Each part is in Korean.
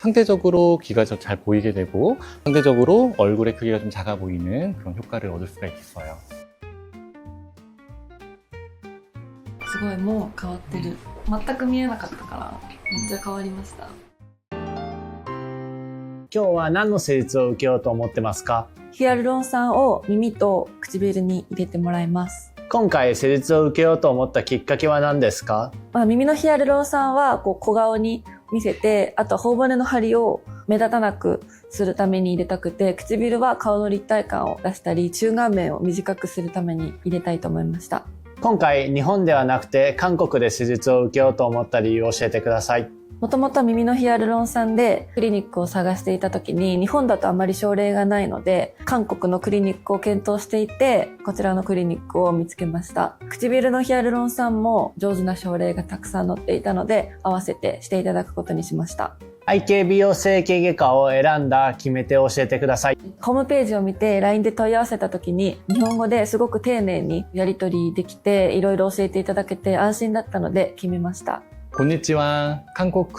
상대적으로 귀가 좀 잘 보이게 되고 상대적으로 얼굴의 크기가 좀 작아 보이는 그런 효과를 얻을 수가 있어요. すごいもう変わってる。全く見えなかったからめっちゃ変わりました。今日は何の施術を受けようと思ってますか？ヒアルロン酸を耳と唇に入れてもらいます。今回施術を受けようと思ったきっかけは何ですか？耳のヒアルロン酸は小顔に見せて、あとは頬骨の張りを目立たなくするために入れたくて、唇は顔の立体感を出したり、中顔面を短くするために入れたいと思いました。今回日本ではなくて韓国で施術を受けようと思った理由を教えてください。もともと耳のヒアルロン酸でクリニックを探していた時に、日本だとあまり症例がないので、韓国のクリニックを検討していて、こちらのクリニックを見つけました。唇のヒアルロン酸も上手な症例がたくさん載っていたので、合わせてしていただくことにしました。愛形美容整形外科を選んだ決め手を教えてください。ホームページを見て LINE で問い合わせた時に、日本語ですごく丁寧にやり取りできて、いろいろ教えていただけて安心だったので決めました。こんにちは。한국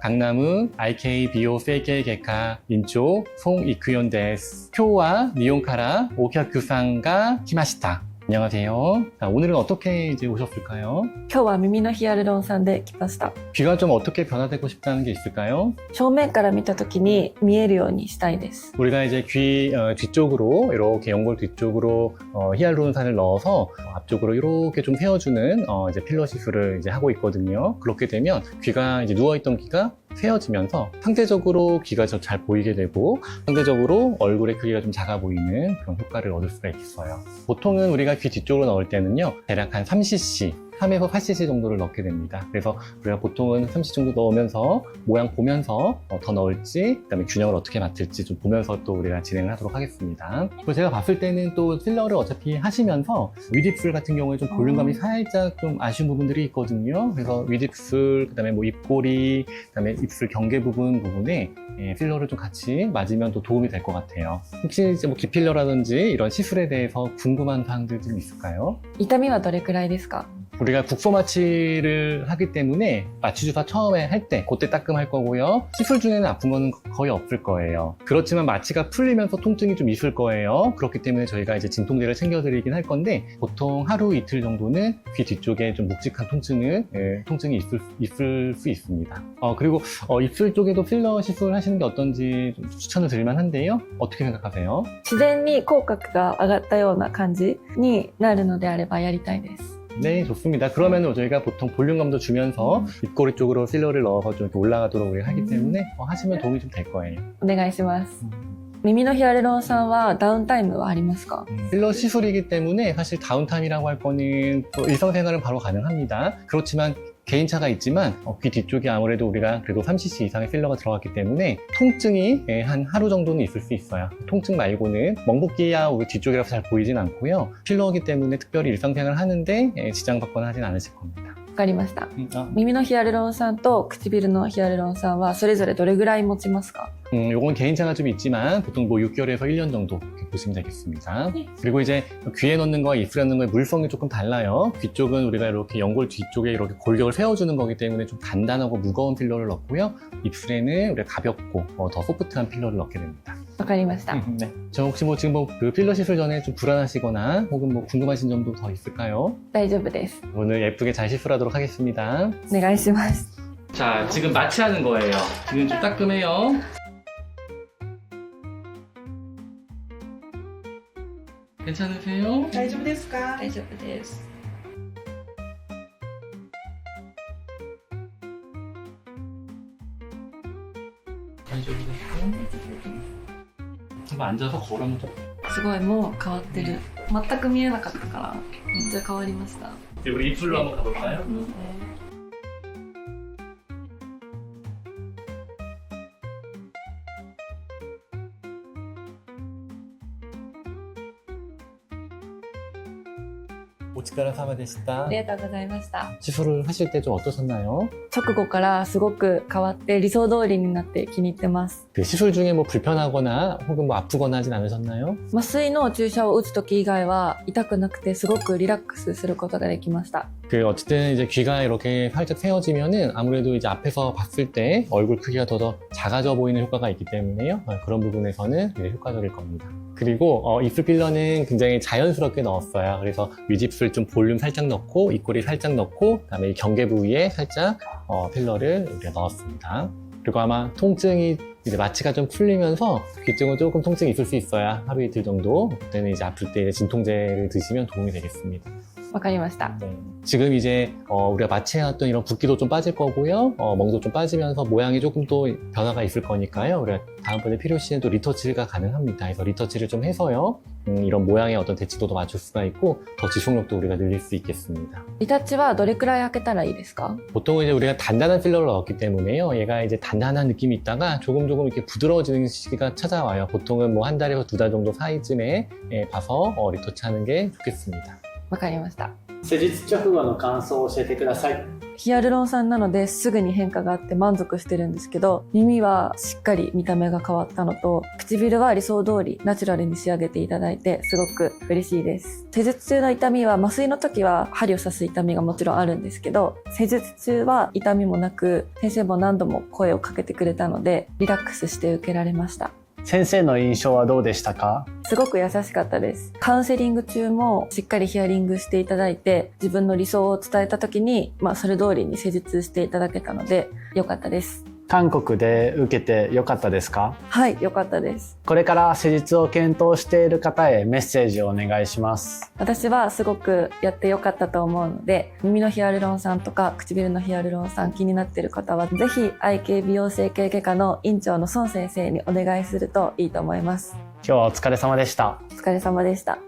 강남의 IK 비오 세계外科 인조 송익규현です。今日は美容からお客さんが来ました。 안녕하세요. 자, 오늘은 어떻게 이제 오셨을까요? 今日は耳のヒアルロン酸で来ました。 귀가 좀 어떻게 변화되고 싶다는 게 있을까요? 正面から見た時に見えるようにしたいです。 우리가 이제 귀 뒤쪽으로 이렇게 연골 뒤쪽으로 히알루론산을 넣어서 앞쪽으로 이렇게 좀 세워주는 이제 필러 시술을 이제 하고 있거든요. 그렇게 되면 귀가 이제 누워있던 귀가 세워지면서 상대적으로 귀가 좀 잘 보이게 되고 상대적으로 얼굴의 크기가 좀 작아 보이는 그런 효과를 얻을 수가 있어요. 보통은 우리가 귀 뒤쪽으로 넣을 때는요, 대략 한 3cc 3에서 4cc 정도를 넣게 됩니다. 그래서 우리가 보통은 3cc 정도 넣으면서 모양 보면서 더 넣을지, 그 다음에 균형을 어떻게 맞출지 좀 보면서 또 우리가 진행을 하도록 하겠습니다. 그리고 제가 봤을 때는 또 필러를 어차피 하시면서 윗입술 같은 경우에 좀 볼륨감이 살짝 좀 아쉬운 부분들이 있거든요. 그래서 윗입술, 그 다음에 뭐 입꼬리, 그 다음에 입술 경계 부분에 필러를 좀 같이 맞으면 또 도움이 될 것 같아요. 혹시 이제 뭐 기필러라든지 이런 시술에 대해서 궁금한 사항들 좀 있을까요? 痛みはどれくらいですか？ 우리가 국소 마취를 하기 때문에 마취 주사 처음에 할 때 그때 따끔할 거고요. 시술 중에는 아픈 거는 거의 없을 거예요. 그렇지만 마취가 풀리면서 통증이 좀 있을 거예요. 그렇기 때문에 저희가 이제 진통제를 챙겨드리긴 할 건데 보통 하루 이틀 정도는 귀 뒤쪽에 좀 묵직한 통증이 있을 수 있습니다. 그리고 입술 쪽에도 필러 시술 하시는 게 어떤지 좀 추천을 드릴 만한데요. 어떻게 생각하세요? 自然に口角が上がったような感じになるのであればやりたいです。 네, 좋습니다. 그러면 저희가 보통 볼륨감도 주면서 입꼬리 쪽으로 필러를 넣어서 좀 이렇게 올라가도록 우리가 하기 때문에 하시면 도움이 좀 될 거예요. お願いします。耳のヒアルロン酸はダウンタイムはありますか？ 필러 시술이기 때문에 사실 다운타임이라고 할 거는 일상생활은 바로 가능합니다. 그렇지만 개인차가 있지만 귀 뒤쪽에 아무래도 우리가 그래도 3cc 이상의 필러가 들어갔기 때문에 통증이 한 하루 정도는 있을 수 있어요. 통증 말고는 멍붓기야 우리 뒤쪽이라서 잘 보이진 않고요. 필러이기 때문에 특별히 일상생활을 하는데 지장받거나 하진 않으실 겁니다. わかりました。耳のヒアルロン酸と唇のヒアルロン酸はそれぞれどれぐらい持ちますか？ 요건 개인차가 좀 있지만 보통 뭐 6개월에서 1년 정도 이렇게 보시면 되겠습니다. 그리고 이제 귀에 넣는 거와 입술에 넣는 거의 물성이 조금 달라요. 귀 쪽은 우리가 이렇게 연골 뒤쪽에 이렇게 골격을 세워주는 거기 때문에 좀 단단하고 무거운 필러를 넣고요. 입술에는 우리가 가볍고 더 소프트한 필러를 넣게 됩니다. わかりました。 네. 저 혹시 뭐 지금 그 필러 시술 전에 좀 불안하시거나 혹은 뭐 궁금하신 점도 더 있을까요? 大丈夫です。 오늘 예쁘게 잘 시술하도록 하겠습니다. お願いします。 자, 지금 마취하는 거예요. 지금 좀 따끔해요. 괜찮으세요? 大丈夫ですか？大丈夫です。 한번 앉아서 걸으면 좀. すごいもう変わってる。全く見えなかったからめっちゃ変わりました。 이제 우리 입술로 한번 가볼까요? お疲れ様でしたありがとうございました。 시술을 하실 때 좀 어떠셨나요? 直後からすごく変わって理想通りになって気に入ってます。 그 시술 중에 뭐 불편하거나 혹은 뭐 아프거나 하진 않으셨나요? 麻酔の注射を打つ時以外は痛くなくてすごくリラックスすることができました。 그 어쨌든 이제 귀가 이렇게 살짝 세워지면은 아무래도 이제 앞에서 봤을 때 얼굴 크기가 더 작아져 보이는 효과가 있기 때문에요. 그런 부분에서는 되게 효과적일 겁니다. 그리고 입술 필러는 굉장히 자연스럽게 넣었어요. 그래서 윗입술 좀 볼륨 살짝 넣고 입꼬리 살짝 넣고 그다음에 이 경계 부위에 살짝 필러를 이렇게 넣었습니다. 그리고 아마 통증이 이제 마취가 좀 풀리면서 귀쪽은 조금 통증이 있을 수 있어야 하루 이틀 정도. 그때는 이제 아플 때 이제 진통제를 드시면 도움이 되겠습니다. わかりました。 네. 지금 이제 우리가 마취해왔던 이런 붓기도 좀 빠질 거고요. 멍도 좀 빠지면서 모양이 조금 또 변화가 있을 거니까요. 우리가 다음번에 필요시에는 또 리터치가 가능합니다. 그래서 리터치를 좀 해서요. 이런 모양의 어떤 대칭도도 맞출 수가 있고 더 지속력도 우리가 늘릴 수 있겠습니다. リタッチはどれくらい開けたらいいですか？ 보통은 이제 우리가 단단한 필러를 넣었기 때문에요. 얘가 이제 단단한 느낌이 있다가 조금 이렇게 부드러워지는 시기가 찾아와요. 보통은 뭐 한 달에서 2달 정도 사이쯤에 봐서 리터치하는 게 좋겠습니다. わかりました。施術直後の感想を教えてください。ヒアルロン酸なのですぐに変化があって満足してるんですけど、耳はしっかり見た目が変わったのと、唇は理想通りナチュラルに仕上げていただいてすごく嬉しいです。施術中の痛みは麻酔の時は針を刺す痛みがもちろんあるんですけど、施術中は痛みもなく、先生も何度も声をかけてくれたので、リラックスして受けられました。先生の印象はどうでしたか？すごく優しかったです。カウンセリング中もしっかりヒアリングしていただいて、自分の理想を伝えた時に、それ通りに施術していただけたので、良かったです。韓国で受けてよかったですか？はい、良かったです。これから施術を検討している方へメッセージをお願いします。私はすごくやって良かったと思うので、耳のヒアルロン酸とか唇のヒアルロン酸気になっている方は、ぜひ愛系美容整形外科の院長の孫先生にお願いするといいと思います。今日はお疲れ様でした。お疲れ様でした。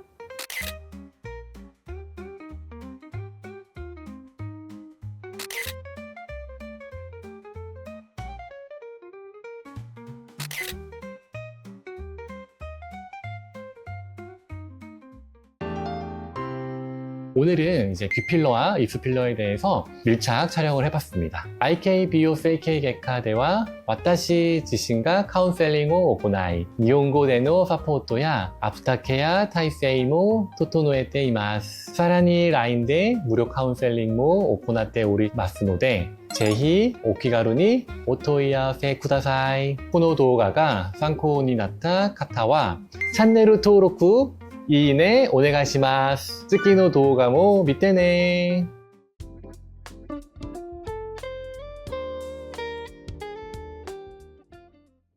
오늘은 이제 귀필러와 입술필러에 대해서 밀착 촬영을 해봤습니다. IK 비오 세이케이 객카대와 와타시 지신가 카운셀링 오 오코나이 니혼고 데노 사포토야 아프타케야 타이세이 모 토토노에테 이마스 사라니 라인데 무료 카운셀링 모 오코나테 오리 마스노데 제히 오키가루니 오토이아세 쿠다사이 코노 도가가 산코니 나타 카타와 찬네ル登録いいねお願いします。次の動画も見てね。